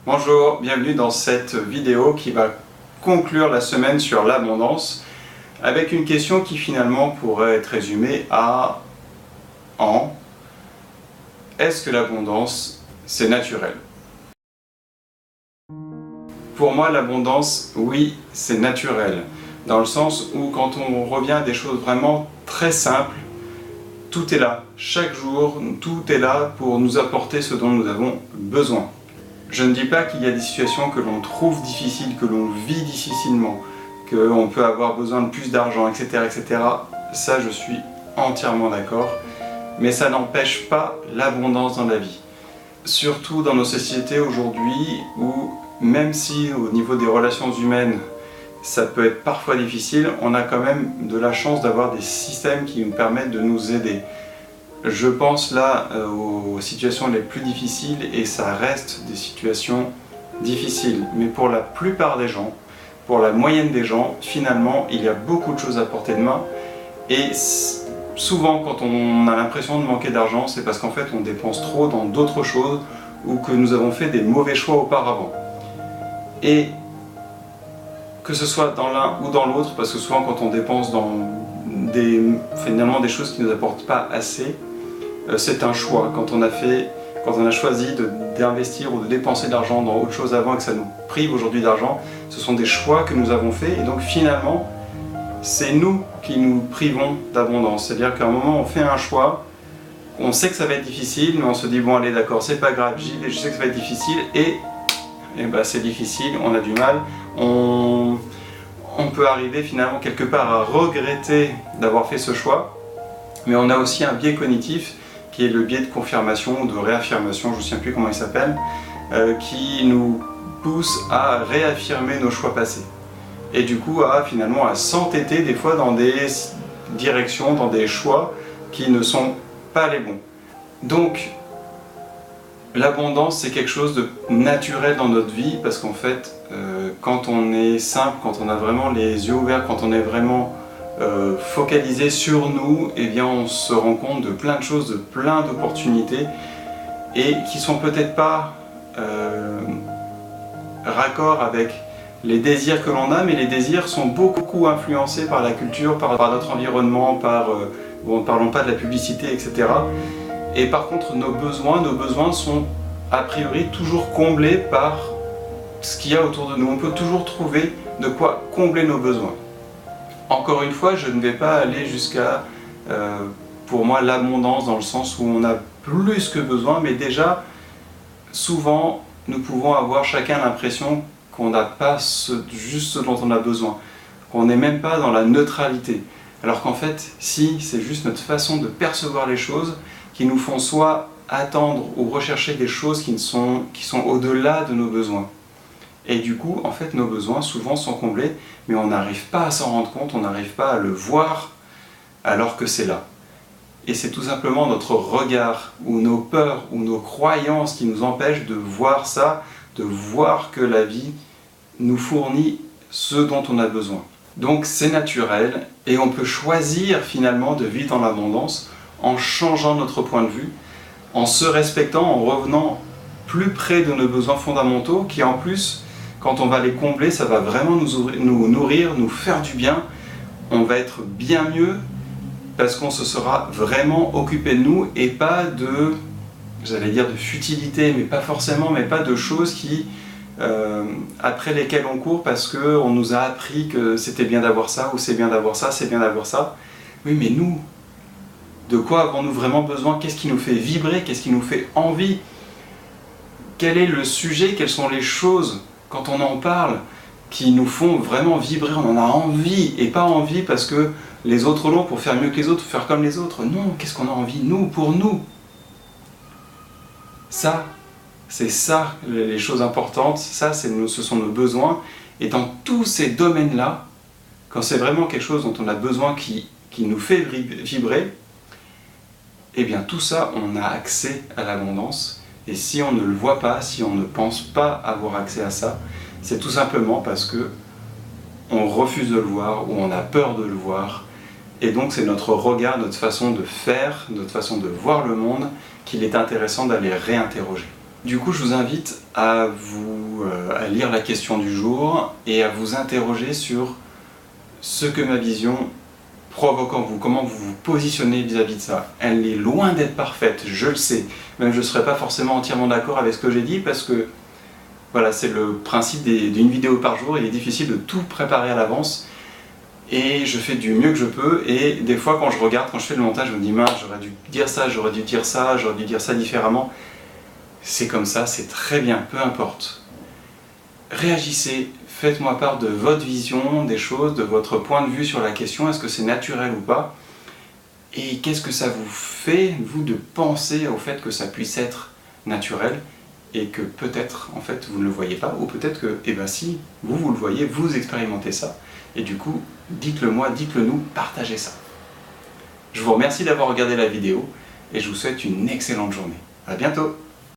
Bonjour, bienvenue dans cette vidéo qui va conclure la semaine sur l'abondance avec une question qui finalement pourrait être résumée en est-ce que l'abondance c'est naturel? Pour moi l'abondance, oui, c'est naturel, dans le sens où quand on revient à des choses vraiment très simples, tout est là, chaque jour, tout est là pour nous apporter ce dont nous avons besoin. Je ne dis pas qu'il y a des situations que l'on trouve difficiles, que l'on vit difficilement, qu'on peut avoir besoin de plus d'argent, etc., etc. Ça, je suis entièrement d'accord, mais ça n'empêche pas l'abondance dans la vie. Surtout dans nos sociétés aujourd'hui où, même si au niveau des relations humaines, ça peut être parfois difficile, on a quand même de la chance d'avoir des systèmes qui nous permettent de nous aider. Je pense là aux situations les plus difficiles et ça reste des situations difficiles. Mais pour la plupart des gens, pour la moyenne des gens, finalement, il y a beaucoup de choses à portée de main. Et souvent, quand on a l'impression de manquer d'argent, c'est parce qu'en fait, on dépense trop dans d'autres choses ou que nous avons fait des mauvais choix auparavant. Et que ce soit dans l'un ou dans l'autre, parce que souvent quand on dépense dans finalement des choses qui ne nous apportent pas assez, c'est un choix. Quand on a choisi d'investir ou de dépenser de l'argent dans autre chose avant et que ça nous prive aujourd'hui d'argent, ce sont des choix que nous avons faits et donc finalement c'est nous qui nous privons d'abondance. C'est-à-dire qu'à un moment on fait un choix, on sait que ça va être difficile, mais on se dit bon allez d'accord, c'est pas grave, je sais que ça va être difficile et ben, c'est difficile, on a du mal, on peut arriver finalement quelque part à regretter d'avoir fait ce choix, mais on a aussi un biais cognitif qui est le biais de confirmation ou de réaffirmation, je ne sais plus comment il s'appelle, qui nous pousse à réaffirmer nos choix passés. Et du coup finalement à s'entêter des fois dans des directions, dans des choix qui ne sont pas les bons. Donc l'abondance c'est quelque chose de naturel dans notre vie parce qu'en fait quand on est simple, quand on a vraiment les yeux ouverts, quand on est vraiment focalisé sur nous, eh bien on se rend compte de plein de choses, de plein d'opportunités et qui sont peut-être pas raccord avec les désirs que l'on a, mais les désirs sont beaucoup influencés par la culture, par notre environnement, bon, ne parlons pas de la publicité, etc. Et par contre, nos besoins sont a priori toujours comblés par ce qu'il y a autour de nous. On peut toujours trouver de quoi combler nos besoins. Encore une fois, je ne vais pas aller jusqu'à, pour moi, l'abondance dans le sens où on a plus que besoin, mais déjà, souvent, nous pouvons avoir chacun l'impression qu'on n'a pas juste ce dont on a besoin, qu'on n'est même pas dans la neutralité. Alors qu'en fait, si, c'est juste notre façon de percevoir les choses qui nous font soit attendre ou rechercher des choses qui sont au-delà de nos besoins. Et du coup, en fait, nos besoins souvent sont comblés, mais on n'arrive pas à s'en rendre compte, on n'arrive pas à le voir alors que c'est là. Et c'est tout simplement notre regard, ou nos peurs, ou nos croyances qui nous empêchent de voir ça, de voir que la vie nous fournit ce dont on a besoin. Donc c'est naturel, et on peut choisir finalement de vivre dans l'abondance en changeant notre point de vue, en se respectant, en revenant plus près de nos besoins fondamentaux, qui en plus, quand on va les combler, ça va vraiment nous nourrir, nous faire du bien, on va être bien mieux, parce qu'on se sera vraiment occupé de nous, et pas de, j'allais dire de futilité, mais pas forcément, mais pas de choses après lesquelles on court parce qu'on nous a appris que c'était bien d'avoir ça, ou c'est bien d'avoir ça, c'est bien d'avoir ça. Oui, mais nous, de quoi avons-nous vraiment besoin? Qu'est-ce qui nous fait vibrer? Qu'est-ce qui nous fait envie? Quel est le sujet? Quelles sont les choses, quand on en parle, qui nous font vraiment vibrer? On en a envie, et pas envie parce que les autres l'ont pour faire mieux que les autres, faire comme les autres. Non, qu'est-ce qu'on a envie? Nous, pour nous. Ça, c'est ça les choses importantes, ça ce sont nos besoins. Et dans tous ces domaines-là, quand c'est vraiment quelque chose dont on a besoin qui nous fait vibrer, eh bien tout ça, on a accès à l'abondance. Et si on ne le voit pas, si on ne pense pas avoir accès à ça, c'est tout simplement parce que on refuse de le voir ou on a peur de le voir. Et donc c'est notre regard, notre façon de faire, notre façon de voir le monde qu'il est intéressant d'aller réinterroger. Du coup, je vous invite à à lire la question du jour et à vous interroger sur ce que ma vision provoque en vous, comment vous vous positionnez vis-à-vis de ça. Elle est loin d'être parfaite, je le sais. Même je ne serai pas forcément entièrement d'accord avec ce que j'ai dit parce que voilà, c'est le principe d'une vidéo par jour. Il est difficile de tout préparer à l'avance et je fais du mieux que je peux. Et des fois, quand je regarde, quand je fais le montage, je me dis mince, j'aurais dû dire ça, j'aurais dû dire ça, j'aurais dû dire ça différemment. C'est comme ça, c'est très bien, peu importe. Réagissez, faites-moi part de votre vision des choses, de votre point de vue sur la question, est-ce que c'est naturel ou pas? Et qu'est-ce que ça vous fait, vous, de penser au fait que ça puisse être naturel et que peut-être, en fait, vous ne le voyez pas, ou peut-être que, eh ben si, vous le voyez, vous expérimentez ça, et du coup, dites-le moi, dites-le nous, partagez ça. Je vous remercie d'avoir regardé la vidéo, et je vous souhaite une excellente journée. À bientôt!